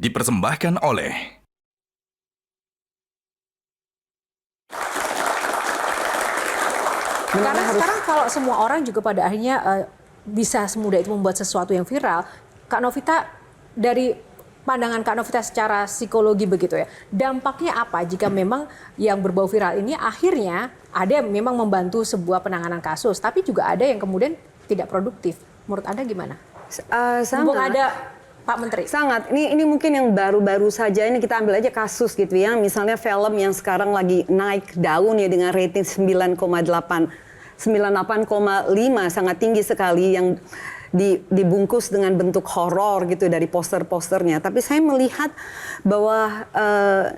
dipersembahkan oleh Karena sekarang kalau semua orang juga pada akhirnya bisa semudah itu membuat sesuatu yang viral, Kak Novita, dari pandangan Kak Novita secara psikologi begitu ya, dampaknya apa jika memang yang berbau viral ini akhirnya ada yang memang membantu sebuah penanganan kasus, tapi juga ada yang kemudian tidak produktif. Menurut Anda gimana? Mumpung ada Pak Menteri. Sangat. Ini mungkin yang baru-baru saja, ini kita ambil aja kasus gitu ya. Misalnya film yang sekarang lagi naik daun ya dengan rating 98,5, sangat tinggi sekali, yang dibungkus dengan bentuk horor gitu dari poster-posternya. Tapi saya melihat bahwa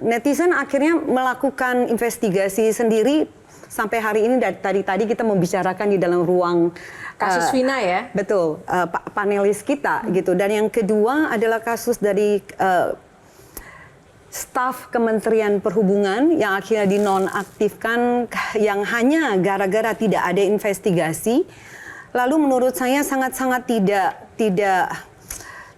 netizen akhirnya melakukan investigasi sendiri. Sampai hari ini dari tadi kita membicarakan di dalam ruang Kasus Vina ya? Betul, panelis kita gitu. Dan yang kedua adalah kasus dari staf Kementerian Perhubungan yang akhirnya dinonaktifkan yang hanya gara-gara tidak ada investigasi. Lalu menurut saya sangat-sangat tidak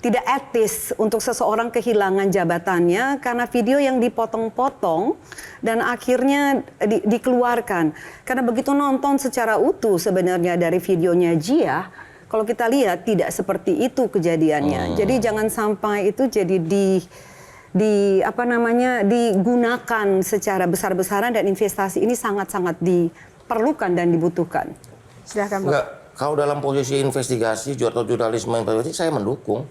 etis untuk seseorang kehilangan jabatannya karena video yang dipotong-potong dan akhirnya dikeluarkan. Karena begitu nonton secara utuh sebenarnya dari videonya Jia, kalau kita lihat tidak seperti itu kejadiannya. Jadi jangan sampai itu jadi digunakan secara besar-besaran, dan investasi ini sangat-sangat diperlukan dan dibutuhkan. Silahkan, Pak. Enggak, kalau dalam posisi investigasi atau jurnalisme investigasi saya mendukung.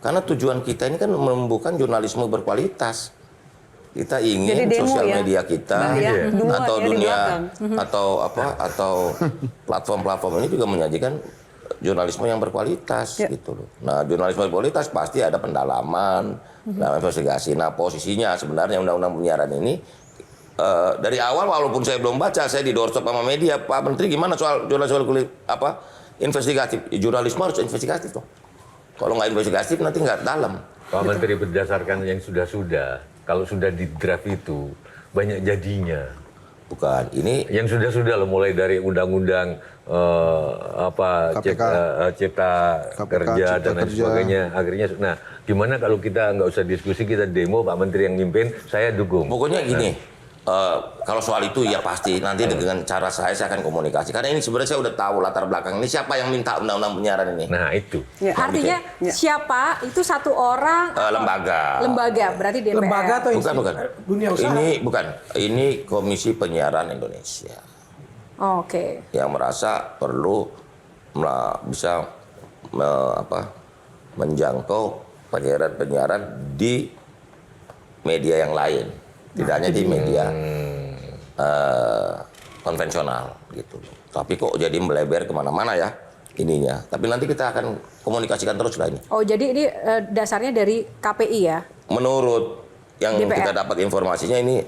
Karena tujuan kita ini kan menumbuhkan jurnalisme berkualitas. Kita ingin sosial media kita atau dunia atau platform-platform ini juga menyajikan jurnalisme yang berkualitas gitu loh. Nah, jurnalisme berkualitas pasti ada pendalaman, dalam investigasi. Nah, posisinya sebenarnya undang-undang penyiaran ini dari awal walaupun saya belum baca, saya di doorstop sama media, Pak Menteri gimana soal jurnalisme investigatif? Jurnalisme harus investigatif dong. Kalau nggak investigatif nanti nggak dalam. Pak Menteri, berdasarkan yang sudah-sudah, kalau sudah di draft itu banyak jadinya. Bukan, ini yang sudah-sudah loh, mulai dari undang-undang cipta kerja dan lain sebagainya. Akhirnya, nah gimana kalau kita nggak usah diskusi, kita demo, Pak Menteri yang mimpin, saya dukung. Pokoknya gini. Kalau soal itu ya pasti nanti dengan cara saya akan komunikasi. Karena ini sebenarnya saya udah tahu latar belakang ini siapa yang minta undang-undang penyiaran ini. Nah itu. Ya, artinya siapa itu satu orang? Lembaga. Lembaga berarti DPR. Lembaga atau bukan. dunia usaha? Ini bukan. Ini Komisi Penyiaran Indonesia. Oke. Yang merasa perlu bisa menjangkau penyiaran di media yang lain. Tidak hanya di media konvensional gitu. Tapi kok jadi melebar kemana-mana ya ininya. Tapi nanti kita akan komunikasikan terus lah ini. Oh, jadi ini dasarnya dari KPI ya? Menurut yang DPR. kita dapat informasinya ini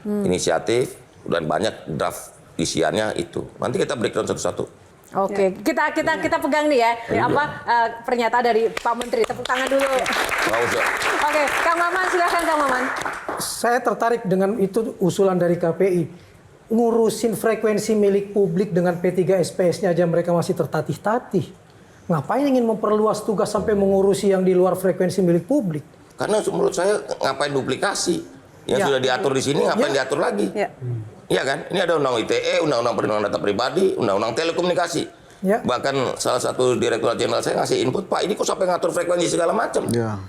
inisiatif dan banyak draft isiannya itu. Nanti kita breakdown satu-satu. Oke, kita pegang nih ya, pernyataan dari Pak Menteri. Tepuk tangan dulu. Nggak usah. Oke, Kang Maman, silakan Kang Maman. Saya tertarik dengan itu usulan dari KPI. Ngurusin frekuensi milik publik dengan P3 SPS-nya aja mereka masih tertatih-tatih. Ngapain ingin memperluas tugas sampai mengurusi yang di luar frekuensi milik publik? Karena menurut saya ngapain duplikasi? Yang sudah diatur di sini ngapain diatur lagi? Iya kan? Ini ada undang ITE, undang-undang perlindungan data pribadi, undang-undang telekomunikasi. Ya. Bahkan salah satu direktur jenderal saya ngasih input, Pak, ini kok sampai ngatur frekuensi segala macam? Ya.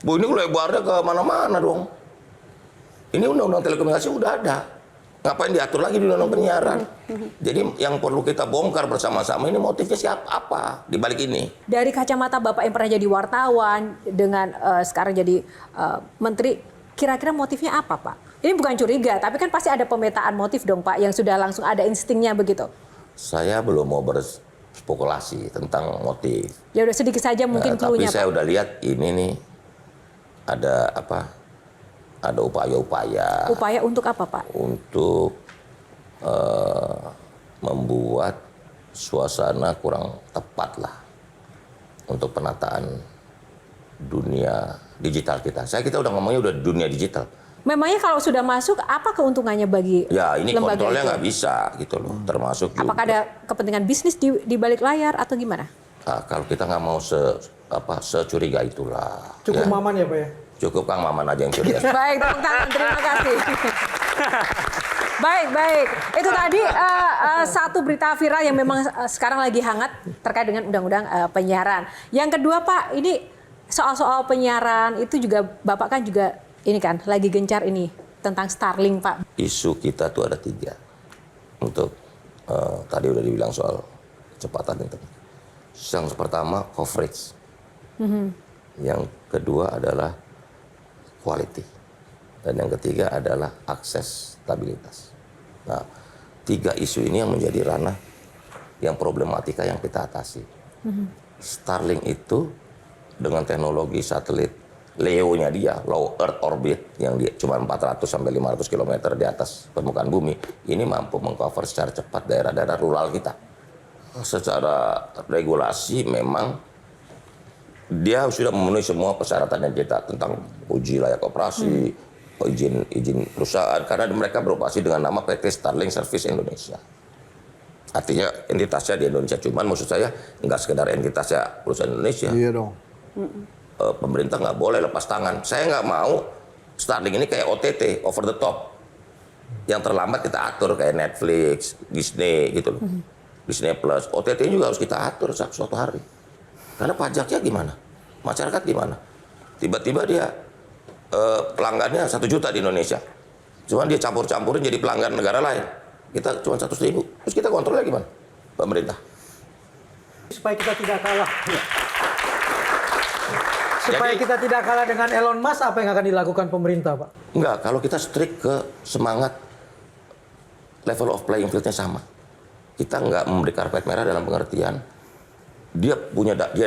Bu, ini lebarnya ke mana-mana dong. Ini undang-undang telekomunikasi udah ada. Ngapain diatur lagi di undang-undang penyiaran? Jadi yang perlu kita bongkar bersama-sama ini motifnya siapa, apa di balik ini? Dari kacamata Bapak yang pernah jadi wartawan dengan sekarang jadi menteri, kira-kira motifnya apa, Pak? Ini bukan curiga, tapi kan pasti ada pemetaan motif dong, Pak, yang sudah langsung ada instingnya begitu. Saya belum mau berspekulasi tentang motif. Ya udah sedikit saja mungkin cluenya, Tapi saya udah lihat ini nih ada ada upaya-upaya. Upaya untuk apa, Pak? Untuk membuat suasana kurang tepat lah untuk penataan dunia digital kita. Kita udah ngomongnya udah dunia digital. Memangnya kalau sudah masuk, apa keuntungannya bagi ya ini lembaga kontrolnya itu? nggak bisa gitu loh, termasuk apakah juga. ada kepentingan bisnis di balik layar atau gimana? Nah, kalau kita nggak mau securiga itulah. Cukup ya. Maman ya Pak ya? Cukup Kang Maman aja yang curiga. Baik, tepuk tangan. Terima kasih. Baik. Itu tadi satu berita viral yang memang sekarang lagi hangat terkait dengan undang-undang penyiaran. Yang kedua Pak, ini soal-soal penyiaran itu juga Bapak kan juga ini kan lagi gencar ini tentang Starlink Pak. Isu kita tuh ada 3. Untuk tadi udah dibilang soal kecepatan internet. Yang pertama coverage. Yang kedua adalah quality. Dan yang ketiga adalah akses stabilitas. Nah, 3 isu ini yang menjadi ranah yang problematika yang kita atasi. Starlink itu dengan teknologi satelit LEO-nya dia, Low Earth Orbit, yang dia cuma 400 sampai 500 km di atas permukaan bumi, ini mampu mengcover secara cepat daerah-daerah rural kita. Secara regulasi memang dia sudah memenuhi semua persyaratan yang kita tentang uji layak operasi, izin perusahaan, karena mereka beroperasi dengan nama PT Starlink Service Indonesia. Artinya entitasnya di Indonesia, cuman maksud saya nggak sekedar entitasnya perusahaan Indonesia. Iya dong. Pemerintah nggak boleh lepas tangan. Saya nggak mau Starlink ini kayak OTT, over the top. Yang terlambat kita atur kayak Netflix, Disney gitu loh. Disney Plus, OTT juga harus kita atur suatu hari. Karena pajaknya gimana? Masyarakat gimana? Tiba-tiba dia pelanggannya 1 juta di Indonesia. Cuman dia campur-campurin jadi pelanggan negara lain. Kita cuma 100.000. Terus kita kontrolnya gimana? Pemerintah. Supaya kita tidak kalah. Supaya kita tidak kalah dengan Elon Musk, apa yang akan dilakukan pemerintah, Pak? Enggak, kalau kita strict ke semangat level of playing field-nya sama. Kita nggak memberi karpet merah dalam pengertian dia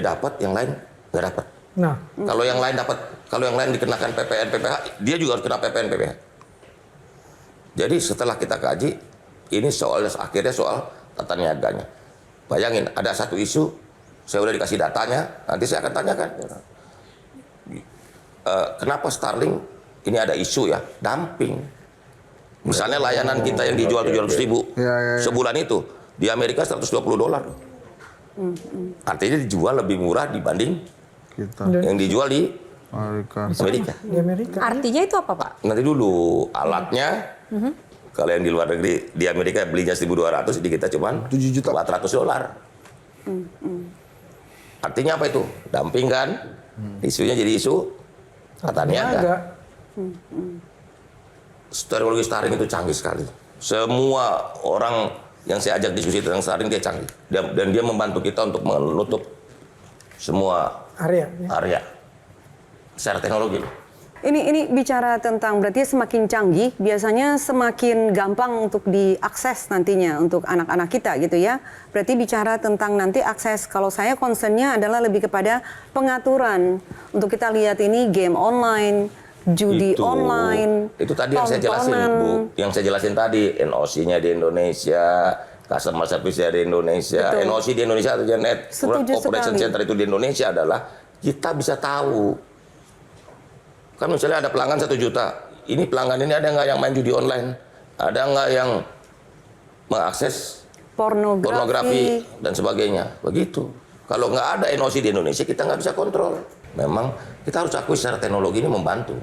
dapat, yang lain nggak dapat. Nah, Kalau yang lain dikenakan PPN PPH, dia juga harus kena PPN PPH. Jadi setelah kita kaji, ini akhirnya soal tata niaganya. Bayangin, ada satu isu, saya udah dikasih datanya, nanti saya akan tanyakan. Kenapa Starlink ini ada isu ya, dumping. Misalnya layanan kita yang dijual 700.000 sebulan itu, di Amerika $120. Artinya dijual lebih murah dibanding Kita yang dijual di Amerika. Amerika. di Amerika. Artinya itu apa Pak? Nanti dulu alatnya, kalau yang di luar negeri di Amerika belinya 1.200, di kita cuma 7 juta. $400. Artinya apa itu? Dumping kan? Isunya jadi isu tata niaga. Teknologi Starlink itu canggih sekali. Semua orang yang saya ajak diskusi tentang Starlink dia canggih. Dan dia membantu kita untuk menutup semua area secara teknologi. Ini bicara tentang berarti semakin canggih, biasanya semakin gampang untuk diakses nantinya untuk anak-anak kita gitu ya. Berarti bicara tentang nanti akses, kalau saya concernnya adalah lebih kepada pengaturan. Untuk kita lihat ini game online, judi online. Itu tadi yang saya jelasin, Bu. Yang saya jelasin tadi, NOC-nya di Indonesia, customer service-nya di Indonesia. Betul. NOC di Indonesia atau Net Setuju Operation sekali. Center itu di Indonesia adalah kita bisa tahu. Kan misalnya ada pelanggan 1 juta. Ini pelanggan ini ada nggak yang main judi online? Ada nggak yang mengakses pornografi dan sebagainya? Begitu. Kalau nggak ada NOC di Indonesia, kita nggak bisa kontrol. Memang kita harus akui secara teknologi ini membantu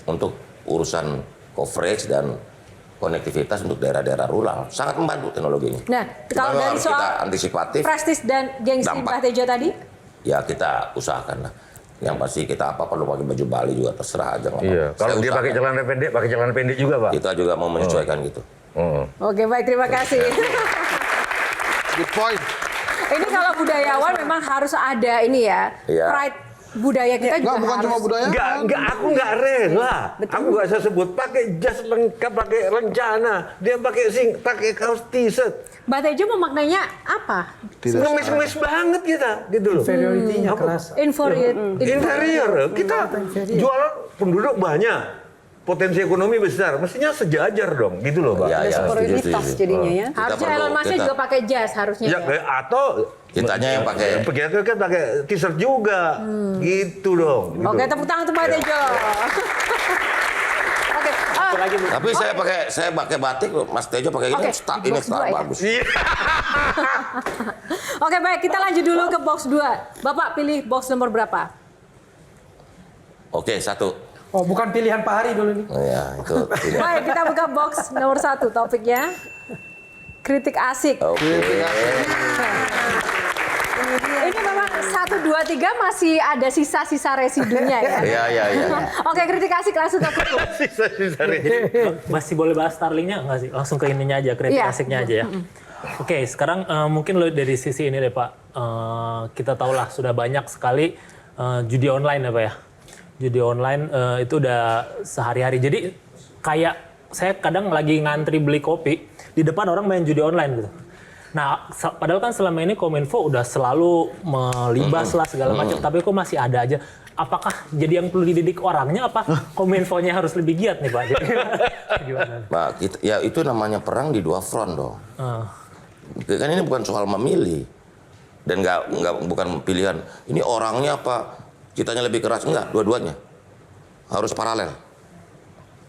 untuk urusan coverage dan konektivitas untuk daerah-daerah rural. Sangat membantu teknologi ini. Nah, kalau dari harus soal kita antisipatif, prestis dan gengsi Pak Tejo tadi? ya kita usahakan lah. Yang pasti kita apa perlu pakai baju Bali juga terserah aja. Iya, kalau dia pakai celana pendek juga, Pak. Kita juga mau menyesuaikan gitu. Oke, baik, terima kasih. Good point. Ini kalau budayawan memang harus ada ini ya, Iya. pride budaya kita juga Enggak, bukan harus. cuma budaya. Enggak, aku enggak rela. Aku enggak saya sebut pakai jas lengkap, pakai rencana. Dia pakai kaos t-shirt. Mbak Tejo memaknainya apa? Ngemis-ngemis banget kita, gitu loh. Inferiority-nya kerasa. Inferior. Kita jualan penduduk banyak. Potensi ekonomi besar. Mestinya sejajar dong, gitu loh, Pak. Ya, ya, Superioritas setuju. jadinya ya. Harusnya perlu- Elon Musk kita- juga pakai jas harusnya Ya, ya. atau Kitanya yang pakai. Begitu kan pakai t-shirt juga, gitu dong. Gitu. Oke, tepuk tangan untuk Mbak Tejo. Oke, dua. Tapi saya pakai batik, Mas Tejo pakai ini, Oke, start di ini box start dua ya. bagus. Oke, baik, kita lanjut dulu ke box 2. Bapak pilih box nomor berapa? Oke, 1. Oh, bukan pilihan Pak Hari dulu nih. Oh ya, itu. Baik, kita buka box nomor 1, topiknya kritik asik. Oke. Ini memang 1, 2, 3 masih ada sisa-sisa residunya ya. Iya. Oke, kritik asik langsung ke Kuku. Masih boleh bahas Starlink-nya nggak sih? Langsung ke ininya aja, kritik Iya. asiknya aja ya. Oke, sekarang mungkin lo dari sisi ini deh Pak. Kita tahulah sudah banyak sekali judi online ya Pak ya. Judi online itu udah sehari-hari. Jadi kayak saya kadang lagi ngantri beli kopi, di depan orang main judi online gitu. Nah, padahal kan selama ini Kominfo udah selalu melibas lah segala macam, tapi kok masih ada aja. Apakah jadi yang perlu dididik orangnya apa Kominfo-nya harus lebih giat nih Pak? Jadi, gimana? Nah, ya itu namanya perang di 2 front dong. Kan ini bukan soal memilih dan bukan pilihan. Ini orangnya apa? Kitanya lebih keras enggak? Dua-duanya harus paralel.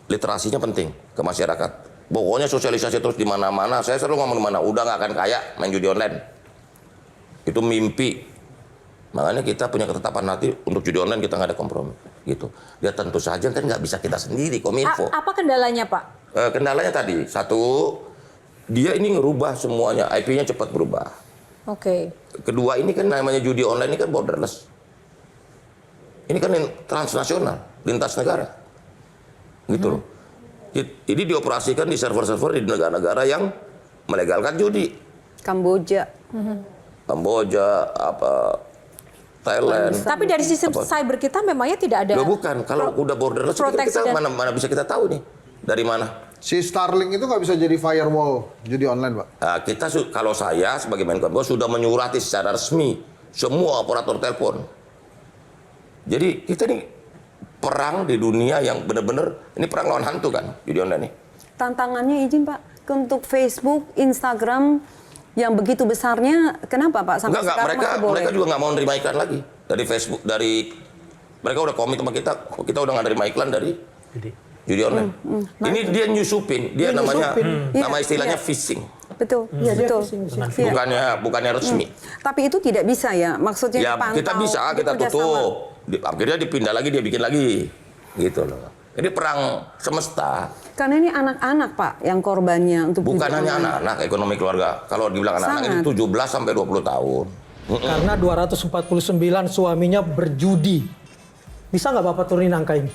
Literasinya penting ke masyarakat. Pokoknya sosialisasi terus di mana-mana. Saya selalu ngomong di mana, udah nggak akan kaya main judi online. Itu mimpi. Makanya kita punya ketetapan hati untuk judi online kita nggak ada kompromi. Gitu. Ya tentu saja kan nggak bisa kita sendiri Kominfo. Apa kendalanya Pak? Kendalanya tadi, 1, dia ini ngerubah semuanya, IP-nya cepat berubah. Oke. Kedua, ini kan namanya judi online ini kan borderless. Ini kan transnasional, lintas negara. Gitu loh. Ini dioperasikan di server-server di negara-negara yang melegalkan judi. Kamboja. Kamboja, Thailand. Tapi dari sisi cyber kita memangnya tidak ada. Loh bukan, kalau udah borderless kita mana bisa kita tahu nih dari mana. Si Starlink itu nggak bisa jadi firewall judi online, Pak? Nah, kalau saya sebagai Menkominfo sudah menyurati secara resmi semua operator telepon. Jadi kita nih perang di dunia yang benar-benar ini perang lawan hantu kan judi online nih. Tantangannya izin Pak, untuk Facebook, Instagram yang begitu besarnya, kenapa Pak sampai Enggak, sekarang masih boleh? mereka juga nggak mau nerima iklan lagi dari Facebook, mereka udah komit sama kita udah nggak nerima iklan dari judi online. Ini dia nyusupin, namanya nama istilahnya phishing. Betul, iya betul. Iya. Bukannya resmi. Tapi itu tidak bisa ya, maksudnya Ya dipantau, kita bisa, kita bekerja tutup. Akhirnya dipindah lagi, dia bikin lagi. Gitu loh. Ini perang semesta. Karena ini anak-anak Pak yang korbannya untuk Bukan judi hanya online. anak-anak, ekonomi keluarga. Kalau dibilang anak-anak ini 17 sampai 20 tahun. Karena 249 suaminya berjudi. Bisa nggak Bapak turunin angka ini?